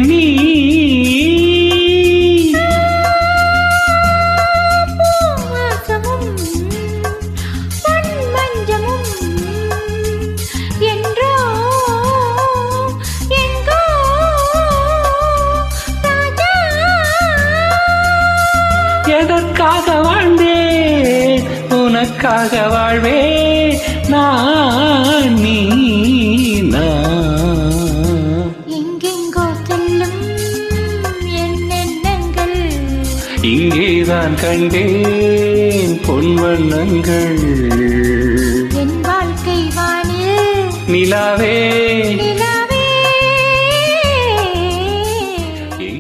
நீ எதற்காக வாழ்ந்தேன் உனக்காக வாழ்வே நான் நீ எங்கெங்கோ செல்லும் என் எண்ணங்கள் இங்கேதான் கண்டேன் பொன் வண்ணங்கள் என் வாழ்க்கை வானில் நிலாவே